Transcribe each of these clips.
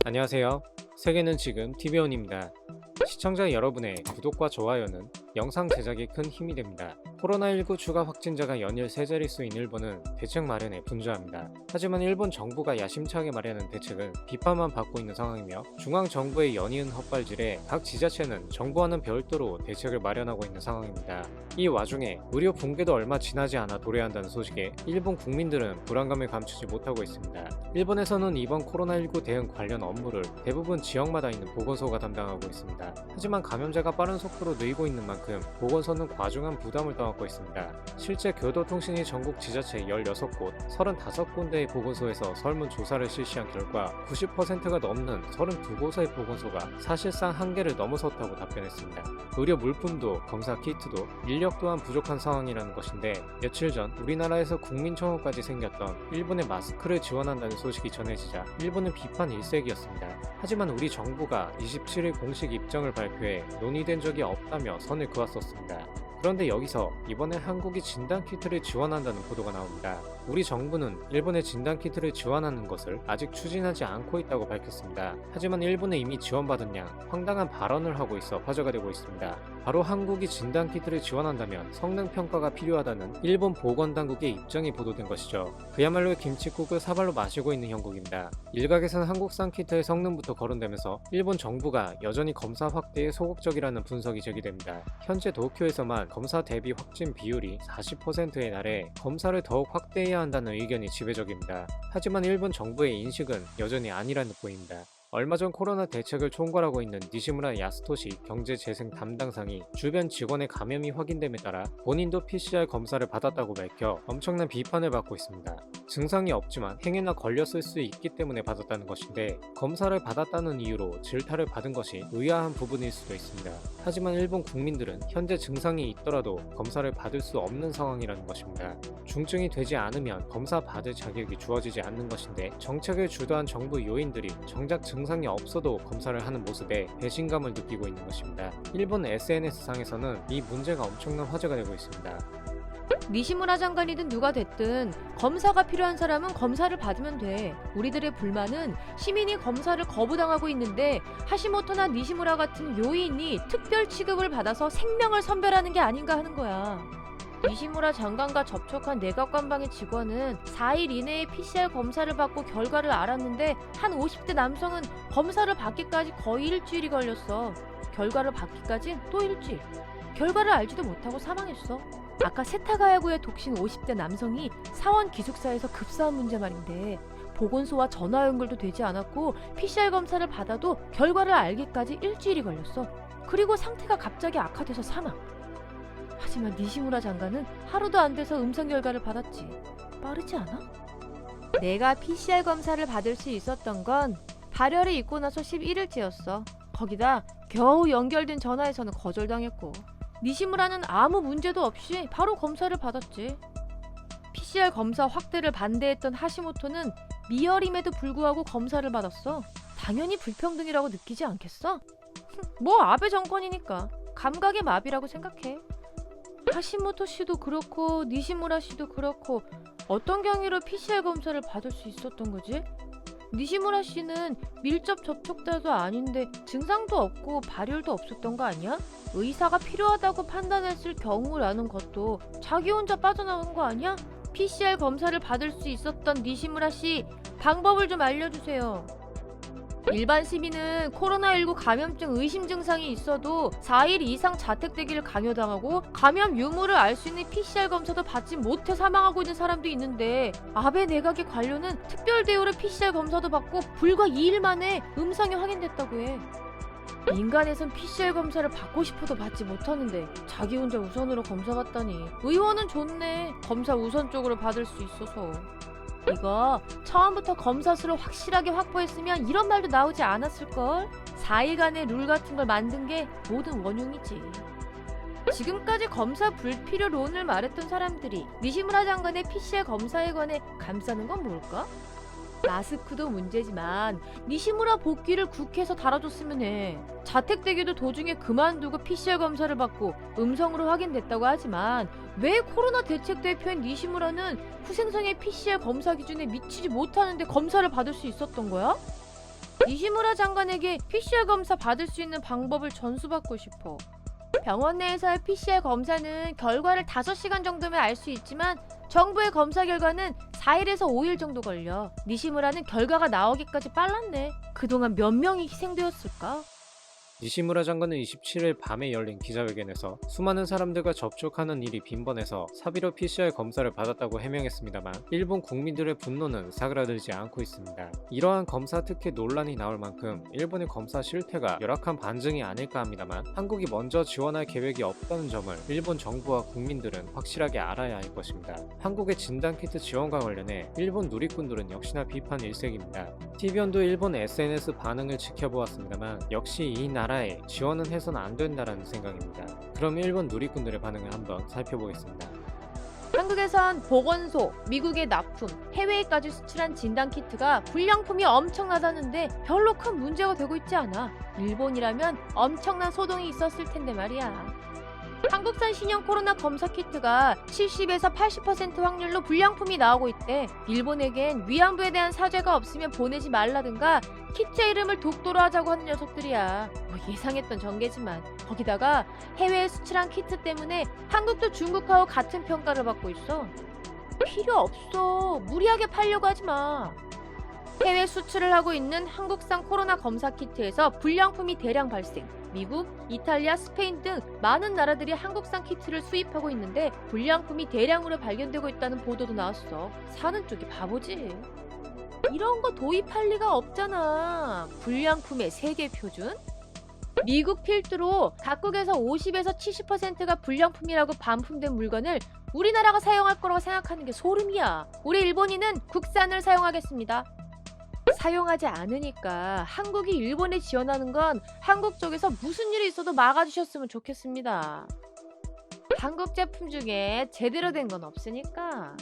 안녕하세요. 세계는 지금 TV온입니다. 시청자 여러분의 구독과 좋아요는 영상 제작에 큰 힘이 됩니다. 코로나19 추가 확진자가 연일 세 자릿수인 일본은 대책 마련에 분주합니다. 하지만 일본 정부가 야심차게 마련한 대책은 비판만 받고 있는 상황이며 중앙정부의 연이은 헛발질에 각 지자체는 정부와는 별도로 대책을 마련하고 있는 상황입니다. 이 와중에 의료 붕괴도 얼마 지나지 않아 도래한다는 소식에 일본 국민들은 불안감을 감추지 못하고 있습니다. 일본에서는 이번 코로나19 대응 관련 업무를 대부분 지역마다 있는 보건소가 담당하고 있습니다. 하지만 감염자가 빠른 속도로 늘고 있는 만큼 보건소는 과중한 부담을 떠안고 있습니다. 실제 교도통신이 전국 지자체 16곳, 35군데의 보건소에서 설문조사를 실시한 결과 90%가 넘는 32곳의 보건소가 사실상 한계를 넘어섰다고 답변했습니다. 의료 물품도 검사 키트도 인력 또한 부족한 상황이라는 것인데, 며칠 전 우리나라에서 국민청원까지 생겼던 일본의 마스크를 지원한다는 소식이 전해지자 일본은 비판 일색이었습니다. 하지만 우리 정부가 27일 공식 입장을 발표해 논의된 적이 없다며 선을 그었었습니다. 그런데 여기서 이번에 한국이 진단키트를 지원한다는 보도가 나옵니다. 우리 정부는 일본의 진단키트를 지원하는 것을 아직 추진하지 않고 있다고 밝혔습니다. 하지만 일본에 이미 지원받은 양 황당한 발언을 하고 있어 화제가 되고 있습니다. 바로 한국이 진단키트를 지원한다면 성능평가가 필요하다는 일본 보건당국의 입장이 보도된 것이죠. 그야말로 김칫국을 사발로 마시고 있는 형국입니다. 일각에서는 한국산 키트의 성능부터 거론되면서 일본 정부가 여전히 검사 확대에 소극적이라는 분석이 제기됩니다. 현재 도쿄에서만 검사 대비 확진 비율이 40%에 달해 검사를 더욱 확대해야 한다는 의견이 지배적입니다. 하지만 일본 정부의 인식은 여전히 아니라는 보입니다. 얼마 전 코로나 대책을 총괄하고 있는 니시무라 야스토시 경제재생 담당상이 주변 직원의 감염이 확인됨에 따라 본인도 PCR 검사를 받았다고 밝혀 엄청난 비판을 받고 있습니다. 증상이 없지만 행여나 걸렸을 수 있기 때문에 받았다는 것인데, 검사를 받았다는 이유로 질타를 받은 것이 의아한 부분일 수도 있습니다. 하지만 일본 국민들은 현재 증상이 있더라도 검사를 받을 수 없는 상황이라는 것입니다. 중증이 되지 않으면 검사 받을 자격이 주어지지 않는 것인데, 정책을 주도한 정부 요인들이 정작 증상이 없어도 검사를 하는 모습에 배신감을 느끼고 있는 것입니다. 일본 SNS상에서는 이 문제가 엄청난 화제가 되고 있습니다. 니시무라 장관이든 누가 됐든 검사가 필요한 사람은 검사를 받으면 돼. 우리들의 불만은 시민이 검사를 거부당하고 있는데 하시모토나 니시무라 같은 요인이 특별 취급을 받아서 생명을 선별하는 게 아닌가 하는 거야. 니시무라 장관과 접촉한 내각관방의 직원은 4일 이내에 PCR 검사를 받고 결과를 알았는데, 한 50대 남성은 검사를 받기까지 거의 일주일이 걸렸어. 결과를 받기까지 또 일주일. 결과를 알지도 못하고 사망했어. 아까 세타가야구의 독신 50대 남성이 사원 기숙사에서 급사한 문제 말인데, 보건소와 전화 연결도 되지 않았고 PCR 검사를 받아도 결과를 알기까지 일주일이 걸렸어. 그리고 상태가 갑자기 악화돼서 사망. 하지만 니시무라 장관은 하루도 안 돼서 음성 결과를 받았지. 빠르지 않아? 내가 PCR 검사를 받을 수 있었던 건 발열이 있고 나서 11일째였어. 거기다 겨우 연결된 전화에서는 거절당했고, 니시무라는 아무 문제도 없이 바로 검사를 받았지. PCR 검사 확대를 반대했던 하시모토는 미열임에도 불구하고 검사를 받았어. 당연히 불평등이라고 느끼지 않겠어? 뭐 아베 정권이니까 감각의 마비라고 생각해. 하시모토 씨도 그렇고 니시무라 씨도 그렇고 어떤 경위로 PCR 검사를 받을 수 있었던 거지? 니시무라 씨는 밀접 접촉자도 아닌데 증상도 없고 발열도 없었던 거 아니야? 의사가 필요하다고 판단했을 경우라는 것도 자기 혼자 빠져나온 거 아니야? PCR 검사를 받을 수 있었던 니시무라 씨, 방법을 좀 알려주세요. 일반 시민은 코로나19 감염증 의심 증상이 있어도 4일 이상 자택되기를 강요당하고 감염 유무를 알 수 있는 PCR 검사도 받지 못해 사망하고 있는 사람도 있는데, 아베 내각의 관료는 특별 대우로 PCR 검사도 받고 불과 2일 만에 음성이 확인됐다고 해. 인간에선 PCR 검사를 받고 싶어도 받지 못하는데 자기 혼자 우선으로 검사 받다니. 의원은 좋네, 검사 우선 쪽으로 받을 수 있어서. 이거 처음부터 검사 수를 확실하게 확보했으면 이런 말도 나오지 않았을걸? 4일간의 룰 같은 걸 만든 게 모든 원흉이지. 지금까지 검사 불필요론을 말했던 사람들이 니시무라 장관의 PCR 검사에 관해 감싸는 건 뭘까? 마스크도 문제지만 니시무라 복귀를 국회에서 달아줬으면 해. 자택대기도 도중에 그만두고 PCR 검사를 받고 음성으로 확인됐다고 하지만 왜 코로나 대책 대표인 니시무라는 후생성의 PCR 검사 기준에 미치지 못하는데 검사를 받을 수 있었던 거야? 니시무라 장관에게 PCR 검사 받을 수 있는 방법을 전수받고 싶어. 병원 내에서의 PCR 검사는 결과를 5시간 정도면 알 수 있지만 정부의 검사 결과는 4일에서 5일 정도 걸려. 니시무라는 결과가 나오기까지 빨랐네. 그동안 몇 명이 희생되었을까? 니시무라 장관은 27일 밤에 열린 기자회견에서 수많은 사람들과 접촉하는 일이 빈번해서 사비로 PCR 검사를 받았다고 해명했습니다만 일본 국민들의 분노는 사그라들지 않고 있습니다. 이러한 검사 특혜 논란이 나올 만큼 일본의 검사 실태가 열악한 반증이 아닐까 합니다만 한국이 먼저 지원할 계획이 없다는 점을 일본 정부와 국민들은 확실하게 알아야 할 것입니다. 한국의 진단키트 지원과 관련해 일본 누리꾼들은 역시나 비판 일색입니다. TVN도 일본 SNS 반응을 지켜보았습니다만 역시 이 나라에 지원은 해서는 안 된다라는 생각입니다. 그럼 일본 누리꾼들의 반응을 한번 살펴보겠습니다. 한국에선 보건소, 미국에 납품, 해외에까지 수출한 진단키트가 불량품이 엄청나다는데 별로 큰 문제가 되고 있지 않아. 일본이라면 엄청난 소동이 있었을 텐데 말이야. 한국산 신형 코로나 검사 키트가 70에서 80% 확률로 불량품이 나오고 있대. 일본에겐 위안부에 대한 사죄가 없으면 보내지 말라든가 키트의 이름을 독도로 하자고 하는 녀석들이야. 뭐 예상했던 전개지만 거기다가 해외에 수출한 키트 때문에 한국도 중국하고 같은 평가를 받고 있어. 필요 없어. 무리하게 팔려고 하지 마. 해외 수출을 하고 있는 한국산 코로나 검사 키트에서 불량품이 대량 발생. 미국, 이탈리아, 스페인 등 많은 나라들이 한국산 키트를 수입하고 있는데 불량품이 대량으로 발견되고 있다는 보도도 나왔어. 사는 쪽이 바보지. 이런 거 도입할 리가 없잖아. 불량품의 세계 표준? 미국 필두로 각국에서 50에서 70%가 불량품이라고 반품된 물건을 우리나라가 사용할 거라고 생각하는 게 소름이야. 우리 일본인은 국산을 사용하겠습니다. 사용하지 않으니까 한국이 일본에 지원하는 건 한국 쪽에서 무슨 일이 있어도 막아주셨으면 좋겠습니다. 한국 제품 중에 제대로 된 건 없으니까.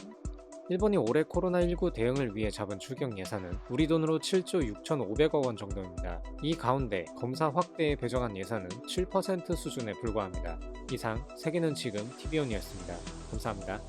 일본이 올해 코로나19 대응을 위해 잡은 추경 예산은 우리 돈으로 7조 6,500억 원 정도입니다. 이 가운데 검사 확대에 배정한 예산은 7% 수준에 불과합니다. 이상 세계는 지금 TVN이었습니다. 감사합니다.